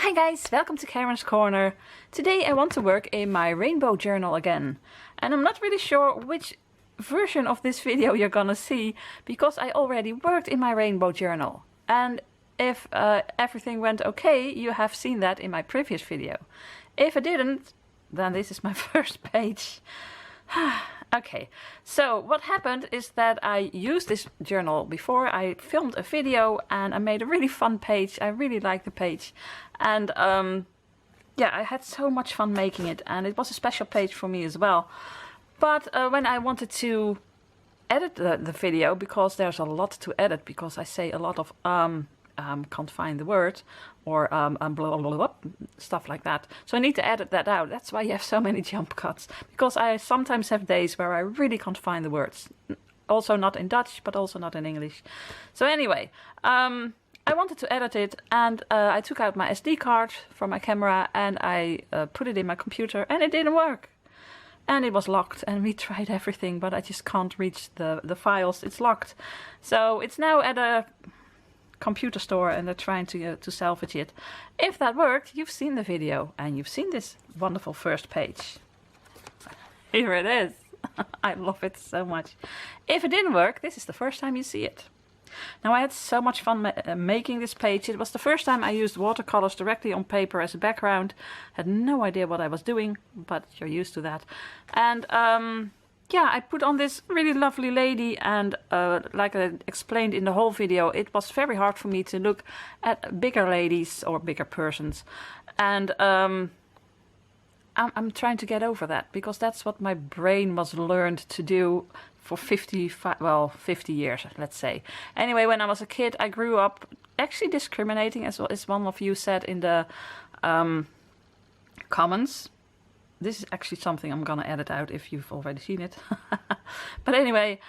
Hi guys, welcome to Karen's Corner. Today I want to work in my rainbow journal again. And I'm not really sure which version of this video you're gonna see, because I already worked in my rainbow journal. And if everything went okay, you have seen that in my previous video. If it didn't, then this is my first page. Okay, so what happened is that I used this journal before. I filmed a video and I made a really fun page. I really liked the page. And yeah, I had so much fun making it, and it was a special page for me as well. But when I wanted to edit the video, because there's a lot to edit, because I say a lot of can't find the word, or blah, blah, blah, blah, stuff like that. So I need to edit that out. That's why you have so many jump cuts, because I sometimes have days where I really can't find the words. Also not in Dutch, but also not in English. So anyway, I wanted to edit it, and I took out my SD card from my camera and I put it in my computer, and it didn't work. And it was locked, and we tried everything, but I just can't reach the files. It's locked. So it's now at a computer store and they're trying to salvage it. If that worked, you've seen the video and you've seen this wonderful first page. Here it is. I love it so much. If it didn't work, this is the first time you see it. Now, I had so much fun making this page. It was the first time I used watercolors directly on paper as a background. Had no idea what I was doing, but you're used to that. And yeah, I put on this really lovely lady, and like I explained in the whole video, it was very hard for me to look at bigger ladies or bigger persons. And I'm trying to get over that, because that's what my brain was learned to do for 50 years, let's say. Anyway, when I was a kid, I grew up actually discriminating, as one of you said in the comments. This is actually something I'm gonna edit out if you've already seen it. But anyway,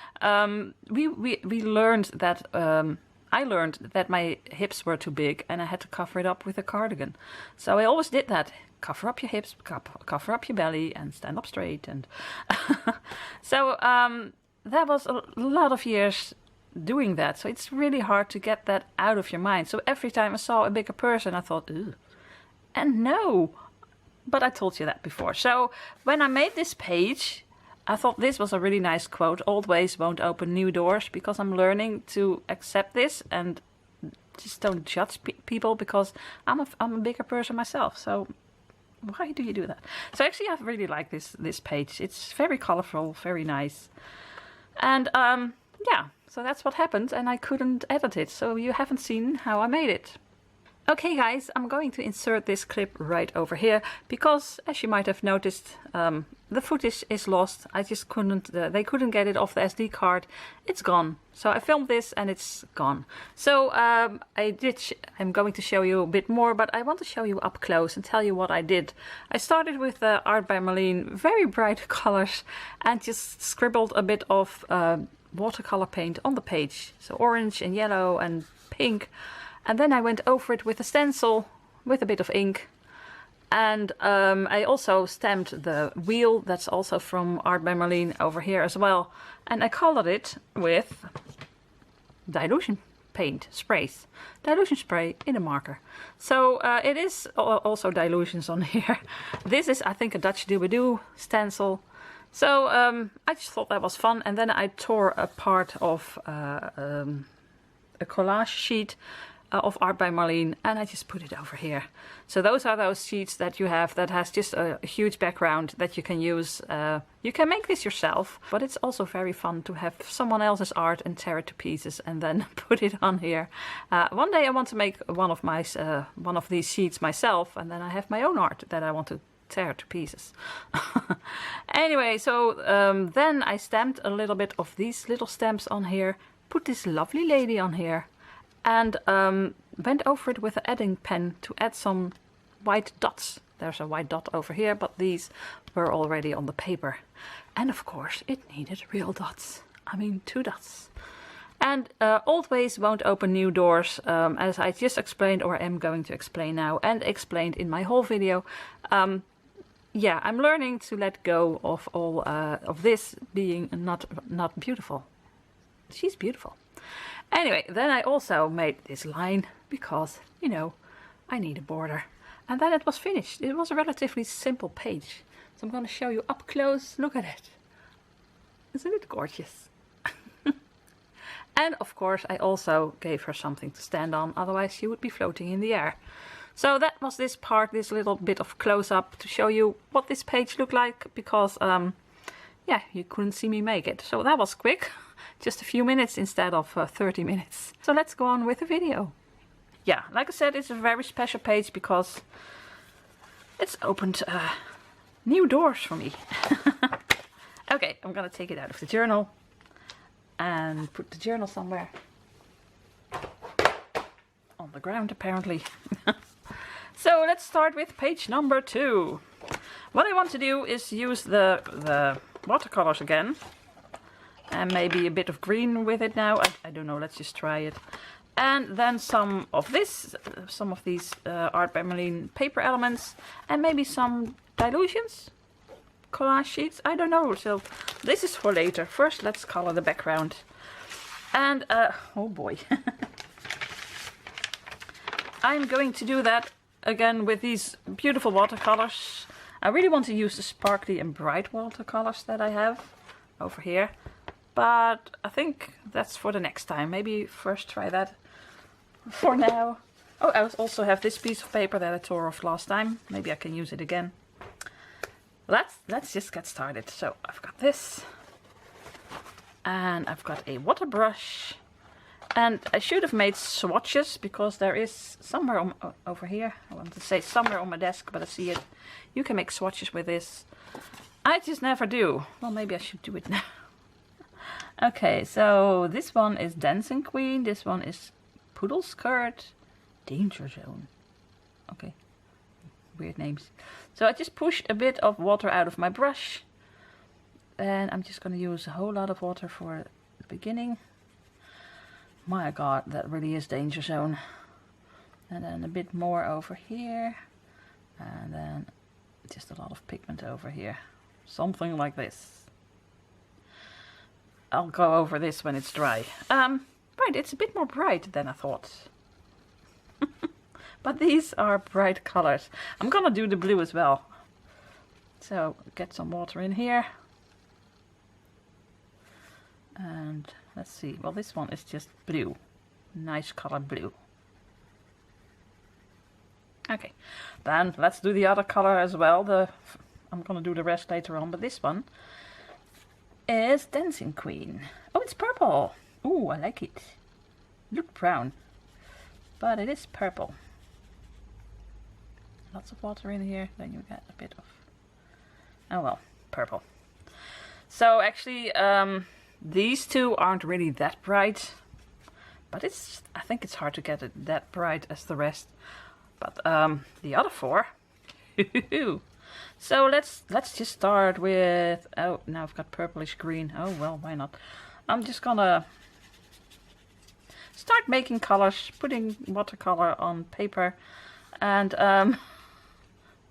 we learned that I learned that my hips were too big and I had to cover it up with a cardigan. So I always did that. Cover up your hips, cover up your belly, and stand up straight. And so that was a lot of years doing that. So it's really hard to get that out of your mind. So every time I saw a bigger person, I thought, ugh. And no. But I told you that before. So when I made this page, I thought this was a really nice quote. Old ways won't open new doors, because I'm learning to accept this and just don't judge people, because I'm a bigger person myself. So why do you do that? So actually I really like this page. It's very colorful, very nice. And yeah, so that's what happened, and I couldn't edit it. So you haven't seen how I made it. Okay guys, I'm going to insert this clip right over here, because as you might have noticed, the footage is lost. I just couldn't, they couldn't get it off the SD card. It's gone. So I filmed this and it's gone. So I'm going to show you a bit more, but I want to show you up close and tell you what I did. I started with Art by Marlene, very bright colors, and just scribbled a bit of watercolor paint on the page. So orange and yellow and pink. And then I went over it with a stencil with a bit of ink. And I also stamped the wheel, that's also from Art by Marlene, over here as well. And I colored it with dilution paint sprays. Dilution spray in a marker. So it is also dilutions on here. This is, I think, a Dutch doobie-doo stencil. So I just thought that was fun. And then I tore a part of a collage sheet of Art by Marlene, and I just put it over here. So those are those sheets that you have that has just a huge background that you can use. You can make this yourself, but it's also very fun to have someone else's art and tear it to pieces and then put it on here. One day I want to make one of these sheets myself, and then I have my own art that I want to tear to pieces. Anyway, so then I stamped a little bit of these little stamps on here, put this lovely lady on here, and went over it with an adding pen to add some white dots. There's a white dot over here, but these were already on the paper. And of course it needed real dots. I mean 2 dots. And old ways won't open new doors, as I just explained, or am going to explain now, and explained in my whole video. Yeah, I'm learning to let go of all of this being not beautiful. She's beautiful. Anyway, then I also made this line because, you know, I need a border. And then it was finished. It was a relatively simple page. So I'm going to show you up close. Look at it. Isn't it gorgeous? And of course I also gave her something to stand on, otherwise she would be floating in the air. So that was this part, this little bit of close-up to show you what this page looked like, because yeah, you couldn't see me make it. So that was quick, just a few minutes instead of 30 minutes. So let's go on with the video. Yeah, like I said, it's a very special page because it's opened new doors for me. Okay, I'm gonna take it out of the journal and put the journal somewhere on the ground apparently. So let's start with page number 2. What I want to do is use the watercolors again, and maybe a bit of green with it now. I don't know, let's just try it. And then some of these Art by Marlene paper elements, and maybe some dilutions, collage sheets, I don't know. So this is for later. First let's color the background. And oh boy. I'm going to do that again with these beautiful watercolors. I really want to use the sparkly and bright watercolors that I have over here, but I think that's for the next time. Maybe first try that for now. Oh, I also have this piece of paper that I tore off last time. Maybe I can use it again. Let's just get started. So I've got this, and I've got a water brush. And I should have made swatches, because there is somewhere over here, I want to say somewhere on my desk, but I see it. You can make swatches with this. I just never do. Well, maybe I should do it now. Okay, so this one is Dancing Queen, this one is Poodle Skirt, Danger Zone. Okay, weird names. So I just push a bit of water out of my brush, and I'm just going to use a whole lot of water for the beginning. My god, that really is Danger Zone. And then a bit more over here, and then just a lot of pigment over here. Something like this. I'll go over this when it's dry. Right, it's a bit more bright than I thought. But these are bright colors. I'm gonna do the blue as well. So get some water in here. And let's see, well, this one is just blue. Nice color blue. Okay, then let's do the other color as well. I'm gonna do the rest later on, but this one is Dancing Queen. Oh, it's purple. Oh, I like it. Look brown, but it is purple. Lots of water in here, then you get a bit of, oh well, purple. So actually, these two aren't really that bright, but I think it's hard to get it that bright as the rest. But the other four, so let's just start with, oh, now I've got purplish green. Oh well, why not? I'm just gonna start making colors, putting watercolor on paper, and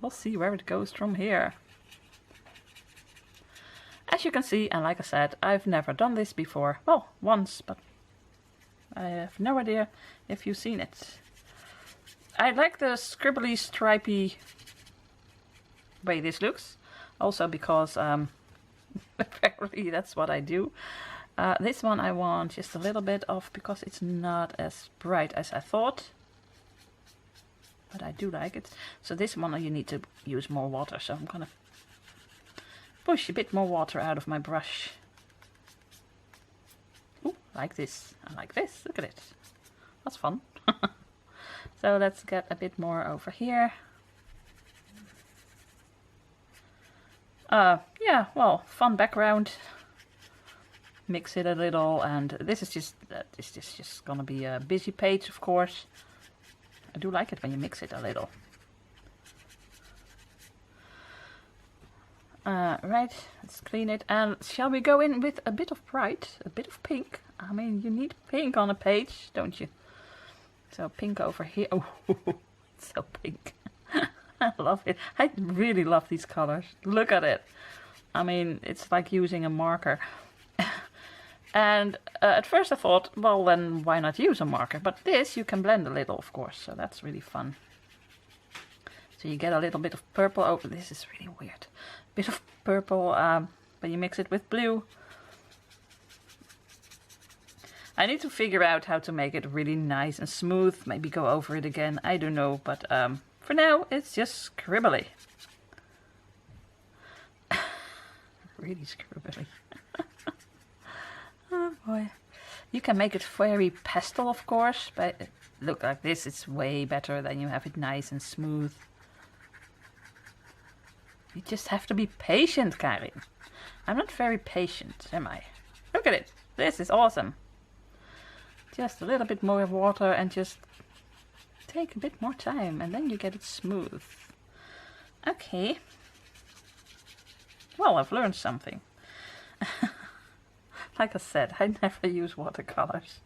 we'll see where it goes from here. As you can see, and like I said, I've never done this before. Well, once, but I have no idea if you've seen it. I like the scribbly, stripy way this looks. Also because apparently that's what I do. This one I want just a little bit of, because it's not as bright as I thought. But I do like it. So this one you need to use more water, so I'm gonna push a bit more water out of my brush. Ooh, like this. I like this. Look at it. That's fun. So let's get a bit more over here. Yeah, well, fun background. Mix it a little, and this is just gonna be a busy page, of course. I do like it when you mix it a little. Right, let's clean it, and shall we go in with a bit of bright, a bit of pink? I mean, you need pink on a page, don't you? So pink over here. Oh, it's so pink. I love it. I really love these colors. Look at it. I mean, it's like using a marker. And at first I thought, well, then why not use a marker? But this you can blend a little, of course, so that's really fun. So you get a little bit of purple over. This is really weird. Bit of purple, but you mix it with blue. I need to figure out how to make it really nice and smooth. Maybe go over it again. I don't know, but for now it's just scribbly. Really scribbly. Oh boy. You can make it very pastel, of course, but look like this. It's way better than you have it nice and smooth. You just have to be patient, Karin. I'm not very patient, am I? Look at it. This is awesome. Just a little bit more water and just take a bit more time and then you get it smooth. Okay. Well, I've learned something. Like I said, I never use watercolors.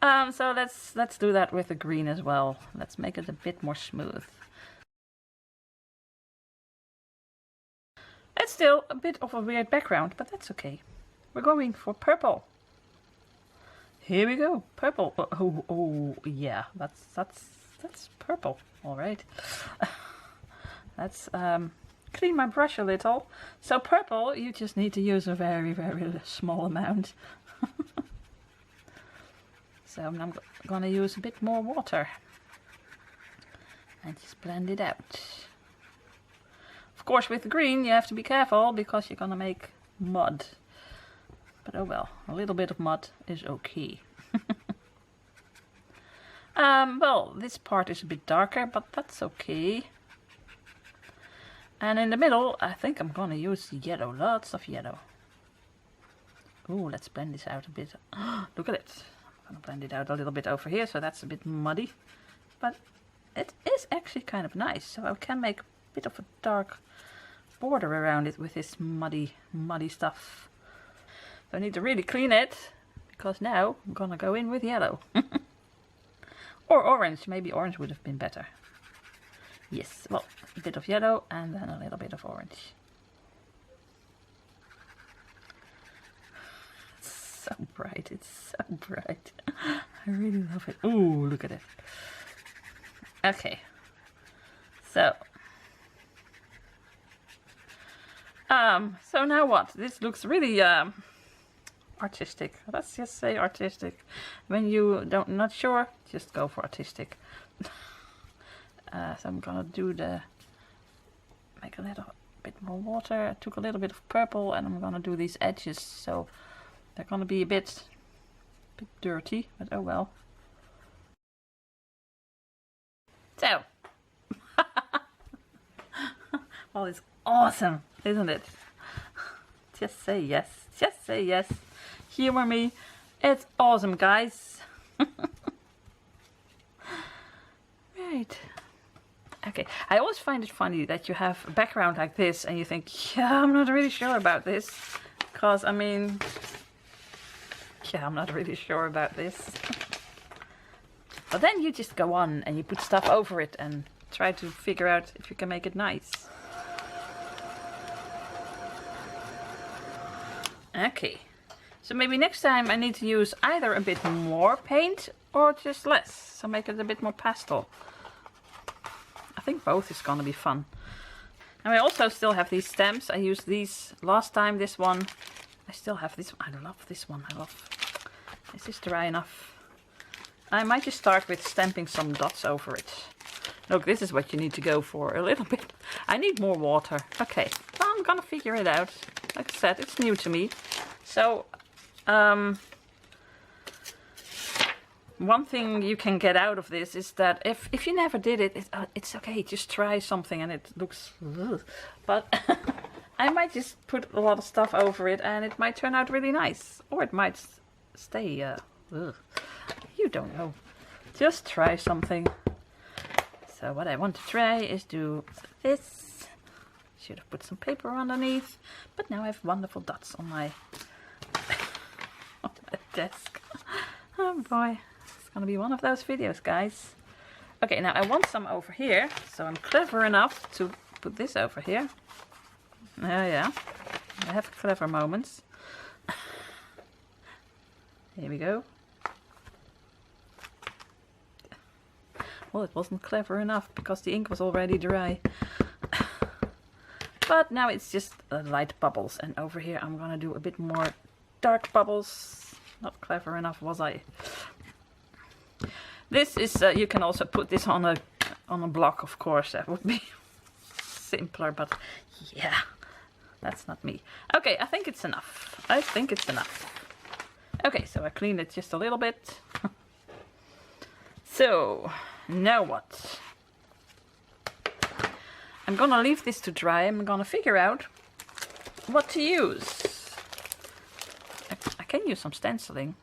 So let's do that with the green as well. Let's make it a bit more smooth. It's still a bit of a weird background, but that's okay. We're going for purple. Here we go, purple. Oh yeah, that's purple. All right. Let's clean my brush a little. So purple, you just need to use a very, very small amount. So I'm gonna use a bit more water and just blend it out. Of course, with the green, you have to be careful because you're gonna make mud. But oh well, a little bit of mud is okay. Well, this part is a bit darker, but that's okay. And in the middle, I think I'm gonna use yellow, lots of yellow. Ooh, let's blend this out a bit. Look at it. I'm gonna blend it out a little bit over here, so that's a bit muddy. But it is actually kind of nice, so I can make a bit of a dark border around it with this muddy stuff. So I need to really clean it, because now I'm gonna go in with yellow. Or orange, maybe orange would have been better. Yes, well, a bit of yellow and then a little bit of orange. It's so bright, it's so bright. I really love it. Ooh, look at it. Okay, so now what? This looks really artistic. Let's just say artistic. When you not sure, just go for artistic. So I'm gonna make a little bit more water. I took a little bit of purple and I'm gonna do these edges, so they're gonna be a bit dirty, but oh well. So, well, it's awesome, isn't it? Just say yes. Just say yes. Humor me. It's awesome, guys. Right. Okay. I always find it funny that you have a background like this and you think, yeah, I'm not really sure about this. Because, I mean, yeah, I'm not really sure about this. But then you just go on and you put stuff over it and try to figure out if you can make it nice. Okay, so maybe next time I need to use either a bit more paint or just less, so make it a bit more pastel. I think both is gonna be fun. And I also still have these stamps. I used these last time, this one. I still have this one. I love this one. Is this dry enough? I might just start with stamping some dots over it. Look, this is what you need to go for, a little bit. I need more water. Okay, well, I'm gonna figure it out. Like I said, it's new to me. So, one thing you can get out of this is that if you never did it, it's okay. Just try something and it looks... Ugh. But I might just put a lot of stuff over it and it might turn out really nice. Or it might stay... ugh. You don't know. Just try something. So what I want to try is do this. Should have put some paper underneath, but now I have wonderful dots on my, on my desk. Oh boy, it's gonna be one of those videos, guys. Okay, now I want some over here, so I'm clever enough to put this over here. Yeah, I have clever moments. Here we go. Well, it wasn't clever enough because the ink was already dry. But now it's just light bubbles, and over here I'm gonna do a bit more dark bubbles. Not clever enough, was I? This is, you can also put this on a block, of course. That would be simpler, but yeah, that's not me. Okay, I think it's enough. I think it's enough. Okay, so I cleaned it just a little bit. So, now what? I'm gonna leave this to dry. I'm gonna figure out what to use. I can use some stenciling.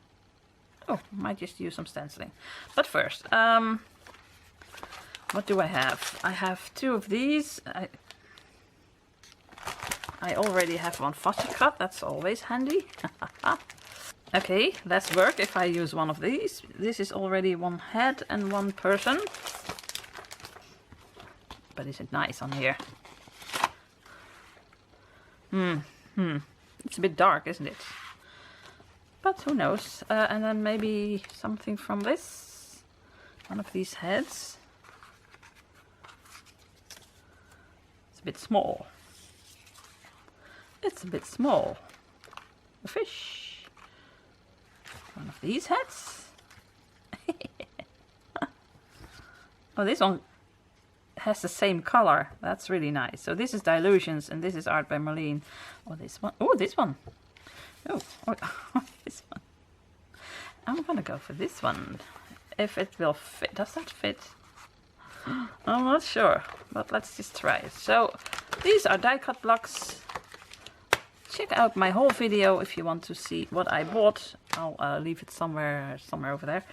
Oh, I might just use some stenciling. But first, what do I have? I have 2 of these. I already have one fussy cut. That's always handy. Okay, less work if I use one of these. This is already one head and one person. But is it nice on here? It's a bit dark, isn't it? But who knows? And then maybe something from this. One of these heads. It's a bit small. It's a bit small. A fish. One of these heads. Oh, this one has the same color. That's really nice. So this is Dilutions and this is Art by Marlene. Oh, this one. Oh, this one. Oh, this one. I'm gonna go for this one. If it will fit. Does that fit? I'm not sure, but let's just try it. So these are die cut blocks. Check out my whole video if you want to see what I bought. I'll leave it somewhere over there.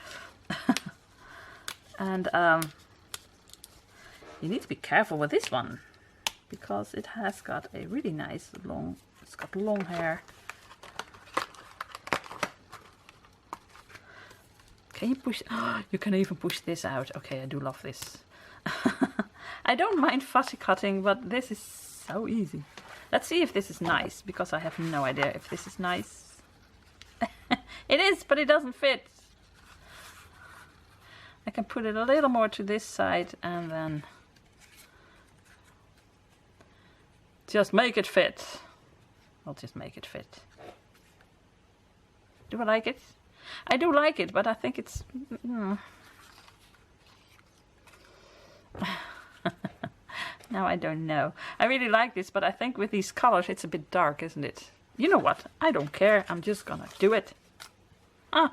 And you need to be careful with this one because it has got a really nice long. It's got long hair. Can you push? Oh, you can even push this out. Okay, I do love this. I don't mind fussy cutting, but this is so easy. Let's see if this is nice, because I have no idea if this is nice. It is, but it doesn't fit. I can put it a little more to this side and then just make it fit. I'll just make it fit. Do I like it? I do like it, but I think it's... Now I don't know. I really like this, but I think with these colors it's a bit dark, isn't it? You know what? I don't care. I'm just gonna do it. Ah.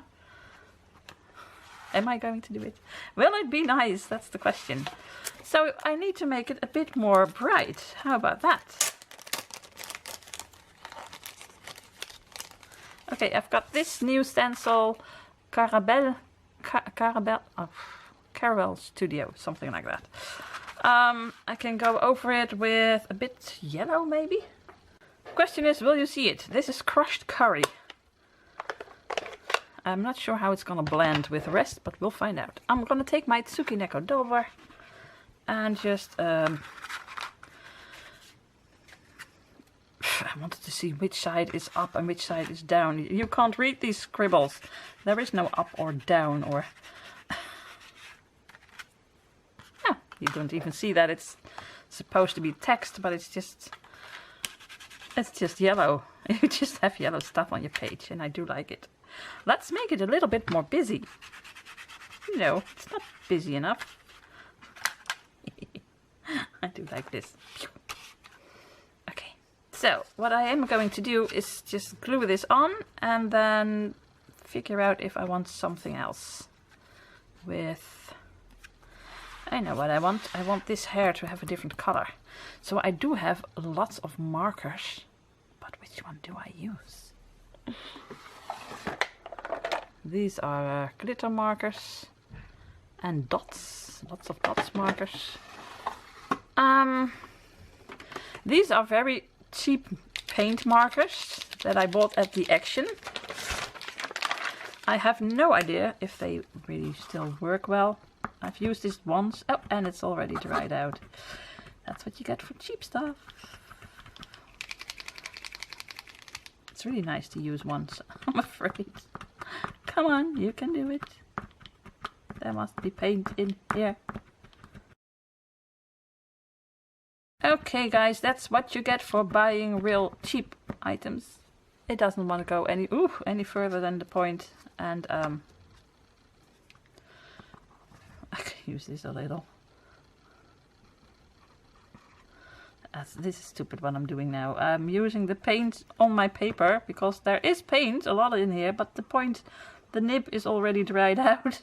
Am I going to do it? Will it be nice? That's the question. So I need to make it a bit more bright. How about that? Okay, I've got this new stencil, Caramel Studio, something like that. I can go over it with a bit yellow, maybe? Question is, will you see it? This is crushed curry. I'm not sure how it's gonna blend with the rest, but we'll find out. I'm gonna take my Tsukineko Dover and just I wanted to see which side is up and which side is down. You can't read these scribbles. There is no up or down or... Oh, you don't even see that it's supposed to be text, but it's just yellow. You just have yellow stuff on your page, and I do like it. Let's make it a little bit more busy. You know, it's not busy enough. I do like this. Okay, so what I am going to do is just glue this on and then figure out if I want something else with... I know what I want. I want this hair to have a different color. So I do have lots of markers, but which one do I use? These are glitter markers and dots, lots of dots markers. These are very cheap paint markers that I bought at the Action. I have no idea if they really still work well. I've used this once. Oh, and it's already dried out. That's what you get for cheap stuff. It's really nice to use once, I'm afraid. Come on, you can do it. There must be paint in here. Okay guys, that's what you get for buying real cheap items. It doesn't want to go any further than the point, and I can use this a little. This is stupid what I'm doing now. I'm using the paint on my paper because there is paint, a lot in here, but the nib is already dried out,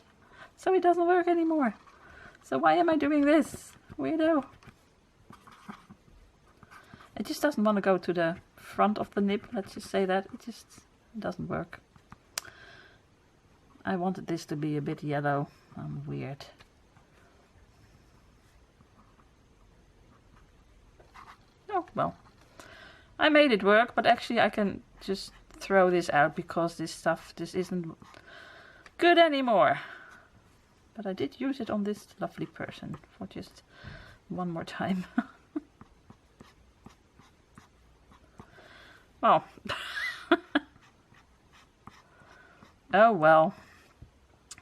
so it doesn't work anymore. So why am I doing this? Weirdo. It just doesn't want to go to the front of the nib, let's just say that. It just doesn't work. I wanted this to be a bit yellow. I'm weird. Oh, well. I made it work, but actually I can just throw this out because this isn't good anymore. But I did use it on this lovely person for just one more time. Oh. Oh well.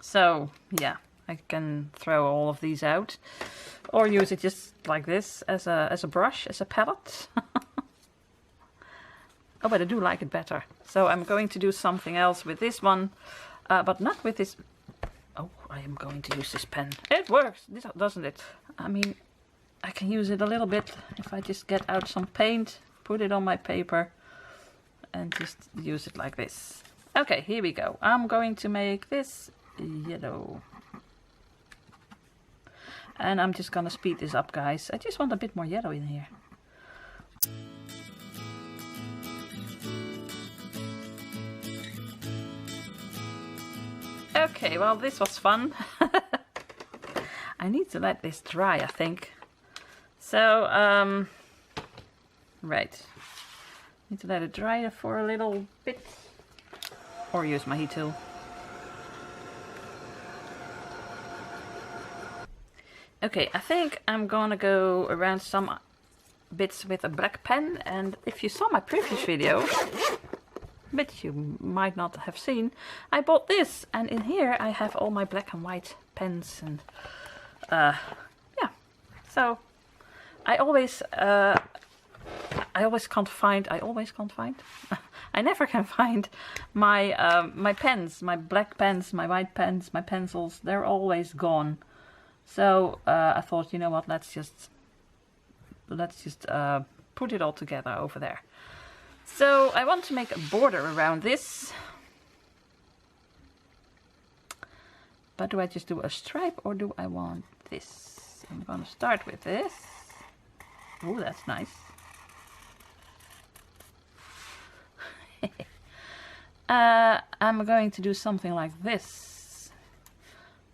So, yeah, I can throw all of these out. Or use it just like this as a brush, as a palette. Oh, but I do like it better. So I'm going to do something else with this one, but not with this. Oh, I am going to use this pen. It works, doesn't it? I mean, I can use it a little bit if I just get out some paint, put it on my paper, and just use it like this. Okay, here we go. I'm going to make this yellow. And I'm just gonna speed this up, guys. I just want a bit more yellow in here. Okay, well, this was fun. I need to let this dry, I think. So, right. Need to let it dry for a little bit. Or use my heat tool. Okay, I think I'm gonna go around some bits with a black pen, and if you saw my previous video, which you might not have seen, I bought this, and in here I have all my black and white pens, and yeah, so I always can't find, I never can find my my pens, my black pens, my white pens, my pencils, they're always gone. So I thought, you know what, let's just put it all together over there. So I want to make a border around this. But do I just do a stripe or do I want this? I'm gonna start with this. Oh, that's nice. I'm going to do something like this.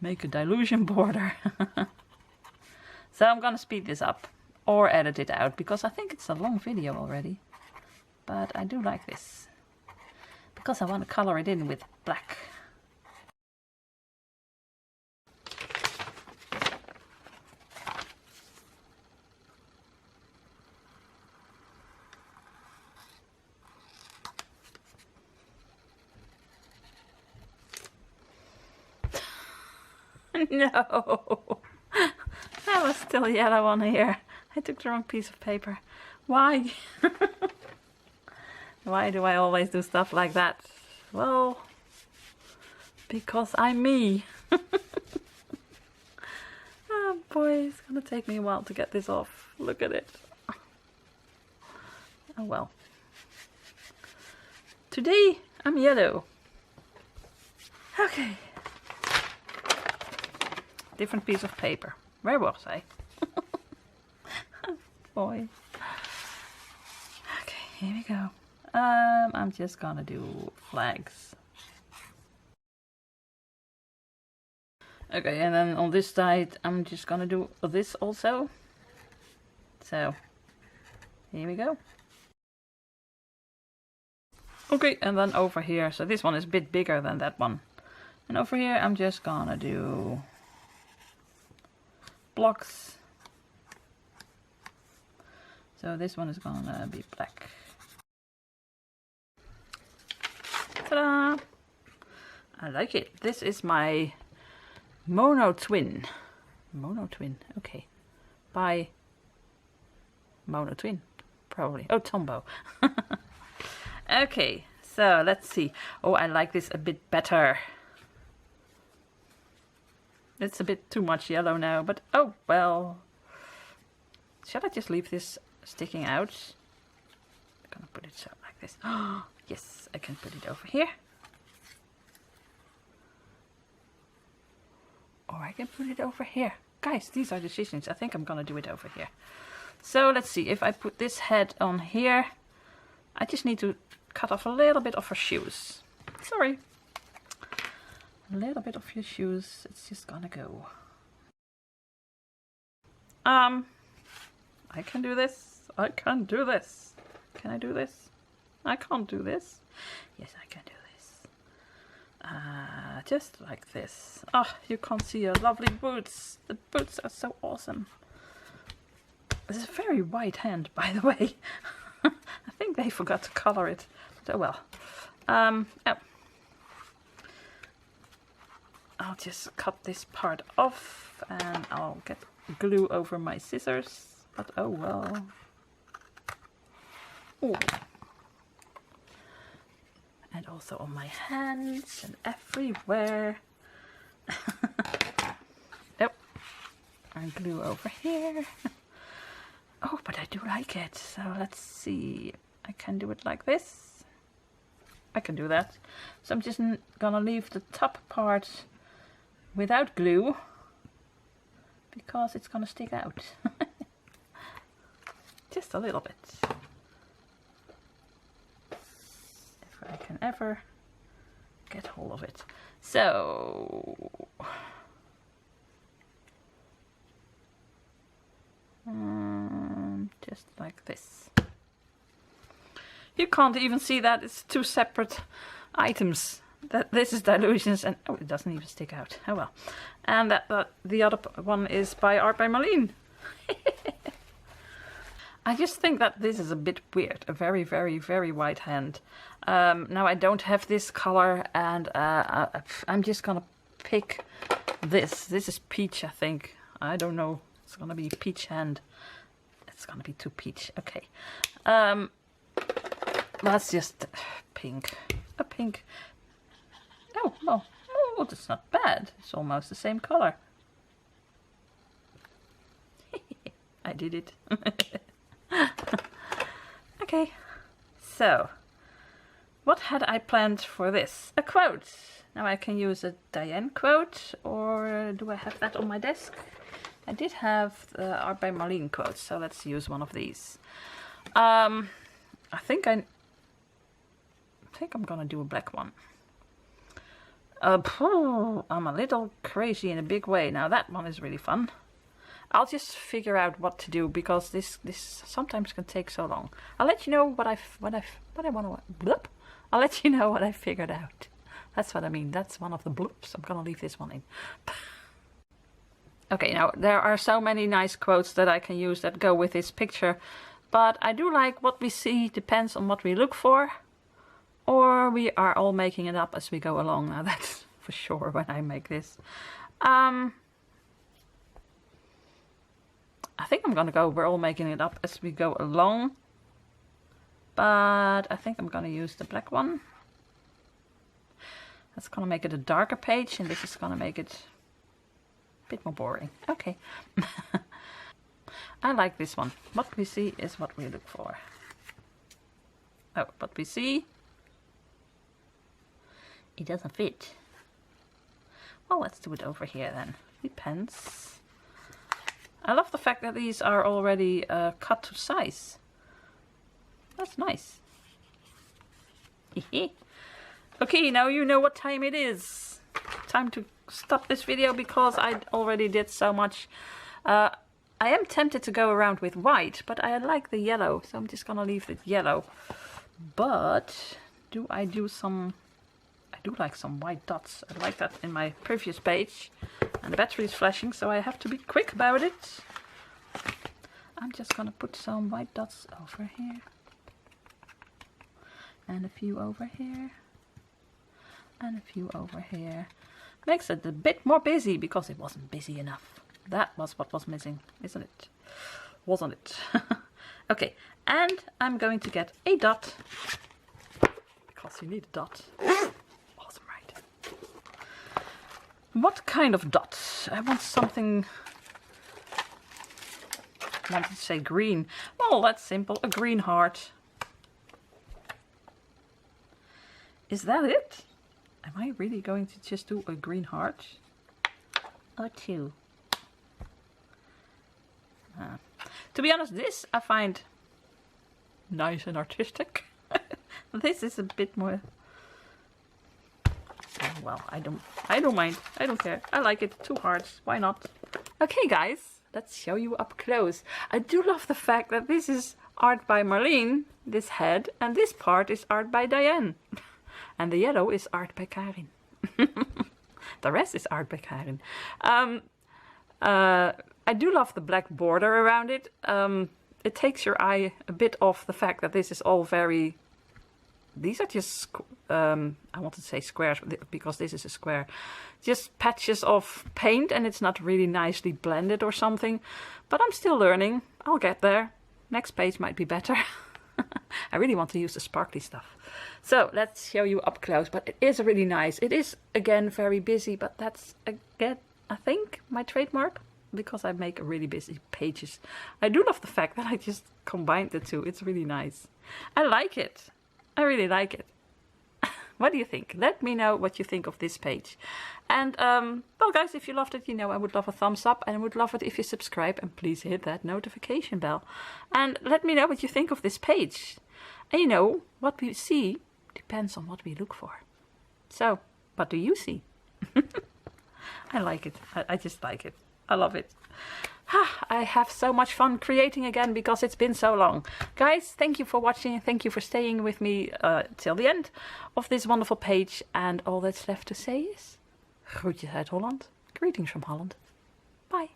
Make a dilution border. So I'm gonna speed this up or edit it out because I think it's a long video already. But I do like this because I want to color it in with black. No, that was still yellow on here. I took the wrong piece of paper. Why? Why do I always do stuff like that? Well, because I'm me. Oh boy, it's gonna take me a while to get this off. Look at it. Oh well. Today I'm yellow. Okay. Different piece of paper. Where was I? Boy. Okay, here we go. I'm just gonna do flags. Okay, and then on this side I'm just gonna do this also. So, here we go. Okay, and then over here, so this one is a bit bigger than that one. And over here I'm just gonna do blocks. So this one is gonna be black. Ta-da! I like it. This is my Mono Twin. Mono Twin, okay. By Mono Twin, probably. Oh, Tombow. Okay, so let's see. Oh, I like this a bit better. It's a bit too much yellow now, but oh well. Shall I just leave this sticking out? I'm gonna put it so like this. Oh, yes, I can put it over here. Or I can put it over here. Guys, these are decisions. I think I'm gonna do it over here. So let's see, if I put this head on here, I just need to cut off a little bit of her shoes. Sorry. A little bit of your shoes. It's just gonna go. I can do this. I can do this. Can I do this? I can't do this. Yes, I can do this. Just like this. Oh, you can't see your lovely boots. The boots are so awesome. This is a very white hand, by the way. I think they forgot to color it. But oh well. Oh. I'll just cut this part off and I'll get glue over my scissors. But oh well. Ooh. And also on my hands and everywhere. Oh, and glue over here. Oh, but I do like it. So let's see. I can do it like this. I can do that. So I'm just gonna leave the top part without glue because it's gonna stick out. Just a little bit. If I can ever get hold of it. So just like this. You can't even see that it's two separate items. That this is Dilutions and oh, it doesn't even stick out. Oh well. And that the other one is by Art by Marlene. I just think that this is a bit weird. A very, very, very white hand. Now I don't have this color, and I'm just gonna pick this. This is peach, I think. I don't know. It's gonna be peach hand. It's gonna be too peach. Okay. That's just pink. A pink. Oh, well. Oh, that's not bad. It's almost the same color. I did it. Okay. So, what had I planned for this? A quote. Now I can use a Diane quote, or do I have that on my desk? I did have the Art by Marlene quotes, so let's use one of these. I think I'm gonna do a black one. I'm a little crazy in a big way. Now that one is really fun. I'll just figure out what to do because this sometimes can take so long. I'll let you know what I want to. I'll let you know what I figured out. That's what I mean. That's one of the bloops. I'm gonna leave this one in. Okay, now there are so many nice quotes that I can use that go with this picture, but I do like what we see depends on what we look for, or we are all making it up as we go along. Now that's for sure when I make this. I think I'm gonna go, we're all making it up as we go along, but I think I'm gonna use the black one. That's gonna make it a darker page, and this is gonna make it a bit more boring. Okay. I like this one. What we see is what we look for. Oh, what we see, it doesn't fit. Well, let's do it over here then. Depends. I love the fact that these are already cut to size. That's nice. Okay, now you know what time it is. Time to stop this video because I already did so much. I am tempted to go around with white, but I like the yellow, so I'm just gonna leave it yellow. But do I do some... I do like some white dots. I like that in my previous page. And the battery is flashing, so I have to be quick about it. I'm just gonna put some white dots over here. And a few over here. And a few over here. Makes it a bit more busy because it wasn't busy enough. That was what was missing, isn't it? Wasn't it? Okay, and I'm going to get a dot because you need a dot. Awesome, right? What kind of dot? I want something. I wanted to say green. Well, that's simple. A green heart. Is that it? Am I really going to just do a green heart? Or two? To be honest, this I find nice and artistic. This is a bit more. Oh, well, I don't mind. I don't care. I like it. 2 hearts. Why not? Okay, guys, let's show you up close. I do love the fact that this is art by Marleen, this head, and this part is art by Diane. And the yellow is art by Karin. The rest is art by Karin. I do love the black border around it. It takes your eye a bit off the fact that this is all very... These are just, I want to say squares because this is a square. Just patches of paint and it's not really nicely blended or something. But I'm still learning. I'll get there. Next page might be better. I really want to use the sparkly stuff. So let's show you up close. But it is really nice. It is, again, very busy. But that's, again, I think, my trademark. Because I make really busy pages. I do love the fact that I just combined the two. It's really nice. I like it. I really like it. What do you think? Let me know what you think of this page. And, well guys, if you loved it, you know I would love a thumbs up. And I would love it if you subscribe. And please hit that notification bell. And let me know what you think of this page. And you know, what we see depends on what we look for. So, what do you see? I like it. I just like it. I love it. I have so much fun creating again because it's been so long. Guys, thank you for watching. Thank you for staying with me till the end of this wonderful page. And all that's left to say is... Groetjes uit Holland. Greetings from Holland. Bye.